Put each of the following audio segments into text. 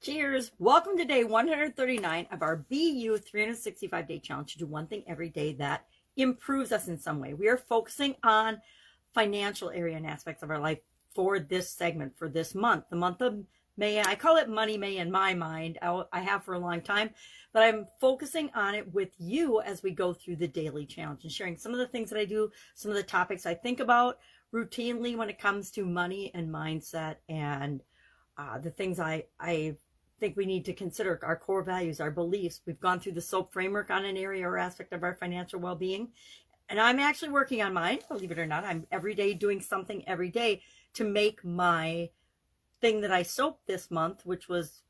Cheers. Welcome to day 139 of our BU 365-day challenge to do one thing every day that improves us in some way. We are focusing on financial area and aspects of our life for this segment, for this month, the month of May. I call it Money May in my mind. I have for a long time, but I'm focusing on it with you as we go through the daily challenge and sharing some of the things that I do, some of the topics I think about routinely when it comes to money and mindset and the things I think we need to consider, our core values, our beliefs. We've gone through the SOAP framework on an area or aspect of our financial well-being. And I'm actually working on mine, believe it or not. I'm every day doing something every day to make my thing that I SOAP this month, which was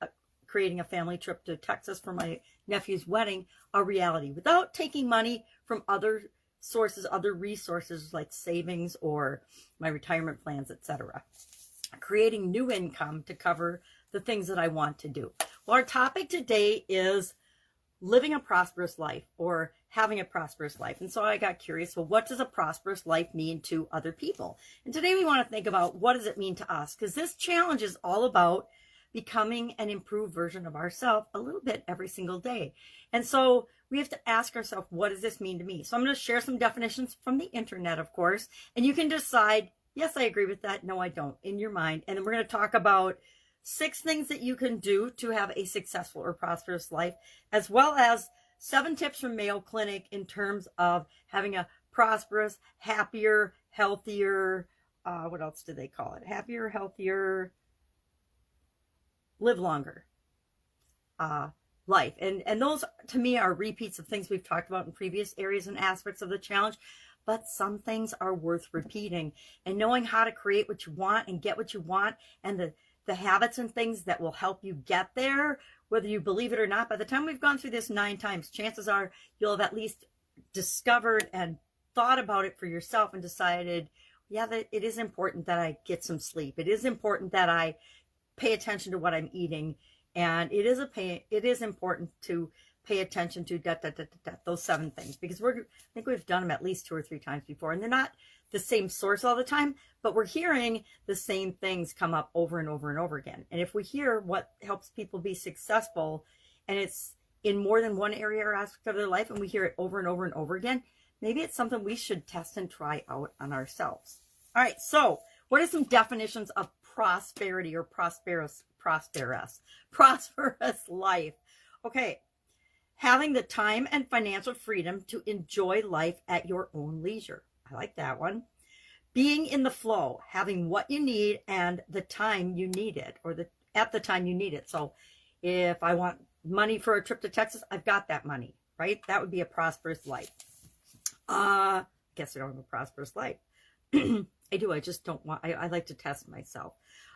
creating a family trip to Texas for my nephew's wedding, a reality without taking money from other sources, other resources like savings or my retirement plans, etc. Creating new income to cover the things that I want to do. Well, our topic today is living a prosperous life or having a prosperous life. And so I got curious, well, what does a prosperous life mean to other people? And today we want to think about what does it mean to us? Because this challenge is all about becoming an improved version of ourselves a little bit every single day. And so we have to ask ourselves, what does this mean to me? So I'm going to share some definitions from the internet, of course, and you can decide, yes, I agree with that. No, I don't, in your mind. And then we're going to talk about 6 things that you can do to have a successful or prosperous life, as well as 7 tips from Mayo Clinic in terms of having a prosperous, happier, healthier, what else do they call it? Happier, healthier, live longer life. And those, to me, are repeats of things we've talked about in previous areas and aspects of the challenge. But some things are worth repeating, and knowing how to create what you want and get what you want, and the habits and things that will help you get there, whether you believe it or not. By the time we've gone through this 9 times, chances are you'll have at least discovered and thought about it for yourself and decided, yeah, that it is important that I get some sleep. It is important that I pay attention to what I'm eating. And it is important to pay attention to those 7 things, because I think we've done them at least 2 or 3 times before, and they're not the same source all the time, but we're hearing the same things come up over and over and over again. And if we hear what helps people be successful, and it's in more than one area or aspect of their life, and we hear it over and over and over again, maybe it's something we should test and try out on ourselves. All right, so what are some definitions of prosperity or prosperous life? Okay. Having the time and financial freedom to enjoy life at your own leisure. I like that one. Being in the flow, having what you need and the time you need it, or at the time you need it. So if I want money for a trip to Texas, I've got that money, right? That would be a prosperous life. Guess I don't have a prosperous life. I do. I just don't want, I like to test myself.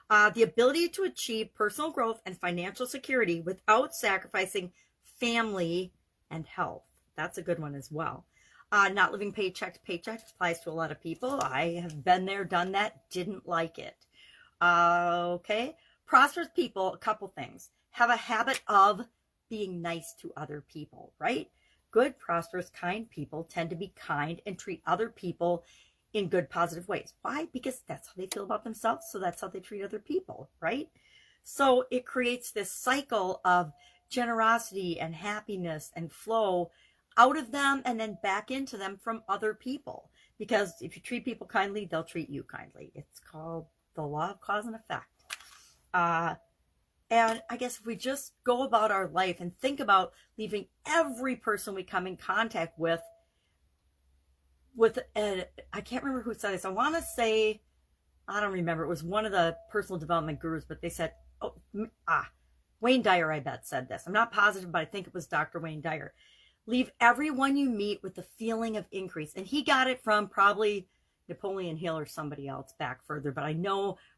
The ability to achieve personal growth and financial security without sacrificing family and health. That's a good one as well. Not living paycheck to paycheck applies to a lot of people. I have been there, done that, didn't like it. Okay. Prosperous people, a couple things. Have a habit of being nice to other people, right? Good, prosperous, kind people tend to be kind and treat other people in good, positive ways. Why? Because that's how they feel about themselves. So that's how they treat other people, right? So it creates this cycle of generosity and happiness and flow out of them and then back into them from other people. Because if you treat people kindly, they'll treat you kindly. It's called the law of cause and effect. And I guess if we just go about our life and think about leaving every person we come in contact with I can't remember who said this. I want to say, I don't remember. It was one of the personal development gurus, but they said, Wayne Dyer, I bet, said this. I'm not positive, but I think it was Dr. Wayne Dyer. Leave everyone you meet with the feeling of increase. And he got it from probably Napoleon Hill or somebody else back further. But I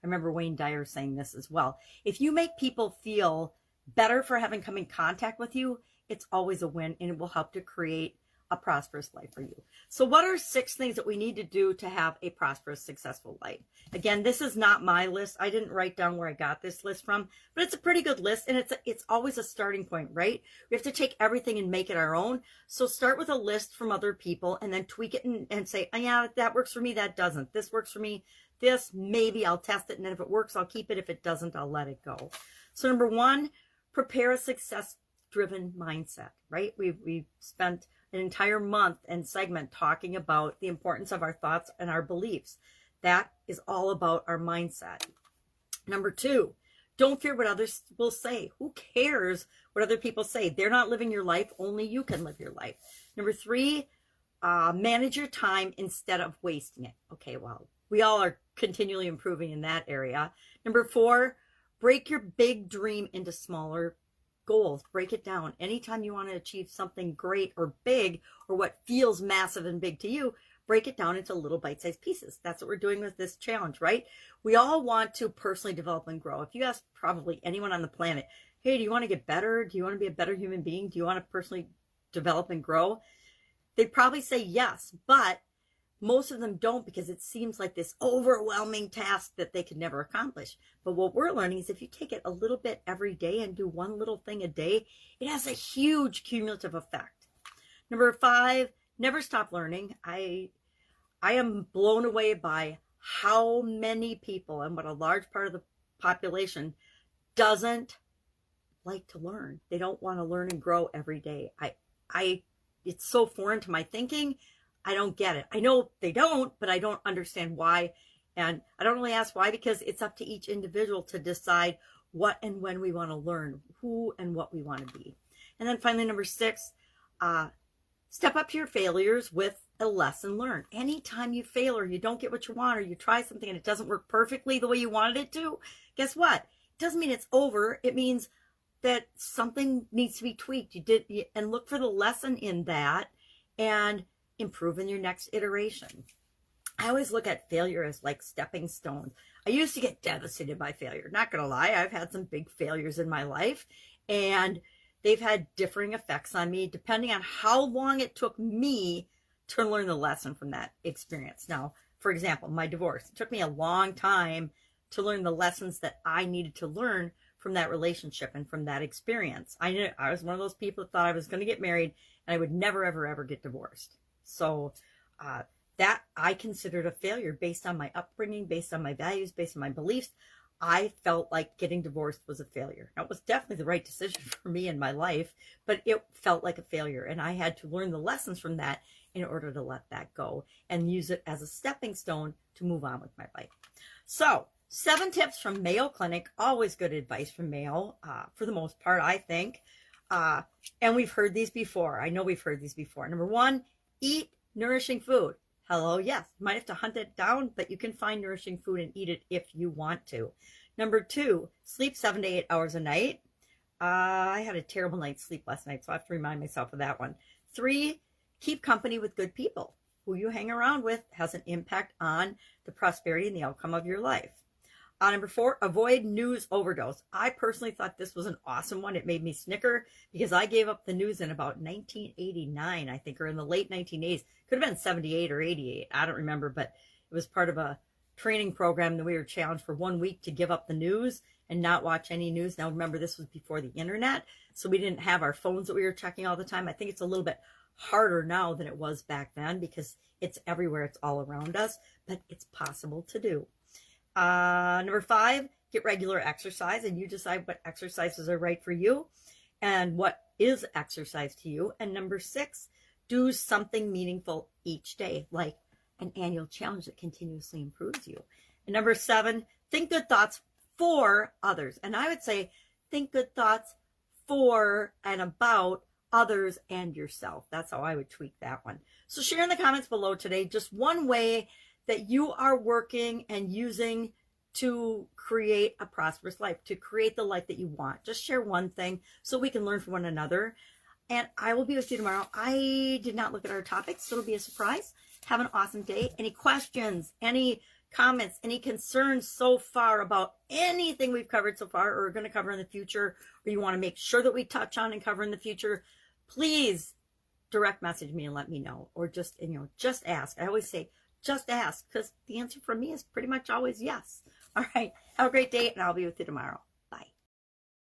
remember Wayne Dyer saying this as well. If you make people feel better for having come in contact with you, it's always a win, and it will help to create a prosperous life for you. So what are 6 things that we need to do to have a prosperous, successful life? Again, this is not my list. I didn't write down where I got this list from, but it's a pretty good list, and it's always a starting point, right? We have to take everything and make it our own. So start with a list from other people and then tweak it and say, oh, yeah, that works for me. That doesn't. This works for me. This, maybe I'll test it. And then if it works, I'll keep it. If it doesn't, I'll let it go. So number 1, prepare a success-driven mindset, right? We've spent an entire month and segment talking about the importance of our thoughts and our beliefs. That is all about our mindset. Number 2, don't fear what others will say. Who cares what other people say? They're not living your life. Only you can live your life. Number 3, manage your time instead of wasting it. Okay, well, we all are continually improving in that area. Number 4, break your big dream into smaller goals. Break it down. Anytime you want to achieve something great or big, or what feels massive and big to you, break it down into little bite-sized pieces. That's what we're doing with this challenge, right? We all want to personally develop and grow. If you ask probably anyone on the planet, hey, do you want to get better? Do you want to be a better human being? Do you want to personally develop and grow? They'd probably say yes, but most of them don't, because it seems like this overwhelming task that they could never accomplish. But what we're learning is if you take it a little bit every day and do one little thing a day, it has a huge cumulative effect. Number 5, never stop learning. I am blown away by how many people, and what a large part of the population doesn't like to learn. They don't want to learn and grow every day. It's so foreign to my thinking. I don't get it. I know they don't, but I don't understand why. And I don't really ask why, because it's up to each individual to decide what and when we want to learn, who and what we want to be. And then finally, number 6, step up to your failures with a lesson learned. Anytime you fail or you don't get what you want, or you try something and it doesn't work perfectly the way you wanted it to, guess what? It doesn't mean it's over. It means that something needs to be tweaked. And look for the lesson in that and improve in your next iteration. I always look at failure as like stepping stones. I used to get devastated by failure. Not going to lie, I've had some big failures in my life, and they've had differing effects on me depending on how long it took me to learn the lesson from that experience. Now, for example, my divorce. It took me a long time to learn the lessons that I needed to learn from that relationship and from that experience. I was one of those people that thought I was going to get married and I would never, ever, ever get divorced. So that I considered a failure based on my upbringing, based on my values, based on my beliefs. I felt like getting divorced was a failure. Now, it was definitely the right decision for me in my life, but it felt like a failure. And I had to learn the lessons from that in order to let that go and use it as a stepping stone to move on with my life. So 7 tips from Mayo Clinic, always good advice from Mayo, for the most part, I think. And we've heard these before. I know we've heard these before. Number 1, eat nourishing food. Hello, yes. You might have to hunt it down, but you can find nourishing food and eat it if you want to. Number 2, sleep 7 to 8 hours a night. I had a terrible night's sleep last night, so I have to remind myself of that one. 3, keep company with good people. Who you hang around with has an impact on the prosperity and the outcome of your life. Number 4, avoid news overdose. I personally thought this was an awesome one. It made me snicker because I gave up the news in about 1989, I think, or in the late 1980s. Could have been 78 or 88. I don't remember, but it was part of a training program that we were challenged for 1 week to give up the news and not watch any news. Now, remember, this was before the internet, so we didn't have our phones that we were checking all the time. I think it's a little bit harder now than it was back then because it's everywhere. It's all around us, but it's possible to do. Number 5, get regular exercise, and you decide what exercises are right for you and what is exercise to you. And number 6, do something meaningful each day, like an annual challenge that continuously improves you. And number 7, think good thoughts for others. And I would say think good thoughts for and about others and yourself. That's how I would tweak that one. So share in the comments below today just one way that you are working and using to create a prosperous life, to create the life that you want. Just share one thing so we can learn from one another. And I will be with you tomorrow. I did not look at our topics, so it'll be a surprise. Have an awesome day. Any questions, any comments, any concerns so far about anything we've covered so far or are going to cover in the future, or you want to make sure that we touch on and cover in the future, please direct message me and let me know. Or just, just ask. I always say, just ask, because the answer from me is pretty much always yes. All right. Have a great day, and I'll be with you tomorrow.